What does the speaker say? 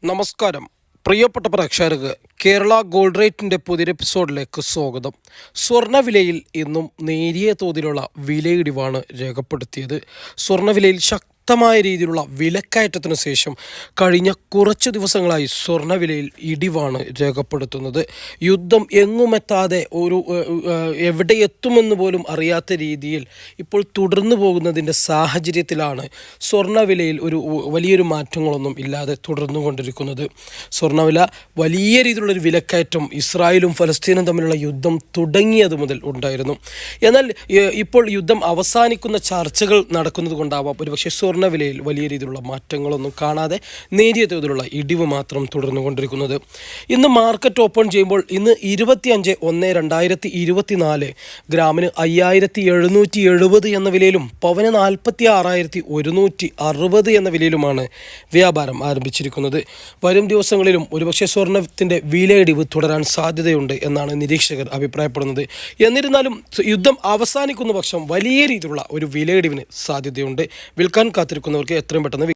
നമസ്കാരം പ്രിയപ്പെട്ട പ്രേക്ഷകർക്ക് കേരള ഗോൾഡ് റേറ്റിൻ്റെ പുതിയൊരു എപ്പിസോഡിലേക്ക് സ്വാഗതം. സ്വർണ്ണവിലയിൽ ഇന്നും നേരിയ തോതിലുള്ള വിലയിടിവാണ് രേഖപ്പെടുത്തിയത്. സ്വർണ്ണവിലയിൽ ശക്തമായ രീതിയിലുള്ള വിലക്കയറ്റത്തിനു ശേഷം കഴിഞ്ഞ കുറച്ച് ദിവസങ്ങളായി സ്വർണ്ണവിലയിൽ ഇടിവാണ് രേഖപ്പെടുത്തുന്നത്. യുദ്ധം എങ്ങുമെത്താതെ എവിടെ എത്തുമെന്ന് പോലും അറിയാത്ത രീതിയിൽ ഇപ്പോൾ തുടർന്നു പോകുന്നതിൻ്റെ സാഹചര്യത്തിലാണ് സ്വർണ്ണവിലയിൽ വലിയൊരു മാറ്റങ്ങളൊന്നും ഇല്ലാതെ തുടർന്നു കൊണ്ടിരിക്കുന്നത്. സ്വർണ്ണവില വലിയ രീതിയിലുള്ളൊരു വിലക്കയറ്റം ഇസ്രായേലും ഫലസ്തീനും തമ്മിലുള്ള യുദ്ധം തുടങ്ങിയത് മുതൽ ഉണ്ടായിരുന്നു. എന്നാൽ ഇപ്പോൾ യുദ്ധം അവസാനിക്കുന്ന ചർച്ചകൾ നടക്കുന്നത് കൊണ്ടാവാം ഒരുപക്ഷെ സ്വർണ്ണവിലയിൽ വലിയ രീതിയിലുള്ള മാറ്റങ്ങളൊന്നും കാണാതെ നേരിയ തോതിലുള്ള ഇടിവ് മാത്രം തുടർന്നു കൊണ്ടിരിക്കുന്നത്. ഇന്ന് മാർക്കറ്റ് ഓപ്പൺ ചെയ്യുമ്പോൾ ഇന്ന് 25/1/2024 ഗ്രാമിന് 5770 എന്ന വിലയിലും പവന് 46,160 എന്ന വിലയിലുമാണ് വ്യാപാരം ആരംഭിച്ചിരിക്കുന്നത്. വരും ദിവസങ്ങളിലും ഒരുപക്ഷെ സ്വർണത്തിൻ്റെ വിലയിടിവ് തുടരാൻ സാധ്യതയുണ്ട് എന്നാണ് നിരീക്ഷകർ അഭിപ്രായപ്പെടുന്നത്. എന്നിരുന്നാലും യുദ്ധം അവസാനിക്കുന്ന പക്ഷം വലിയ രീതിയിലുള്ള ഒരു വിലയിടിവിന് സാധ്യതയുണ്ട്. വിൽക്കാൻ കാത്തിരിക്കുന്നവർക്ക് എത്രയും പെട്ടെന്ന്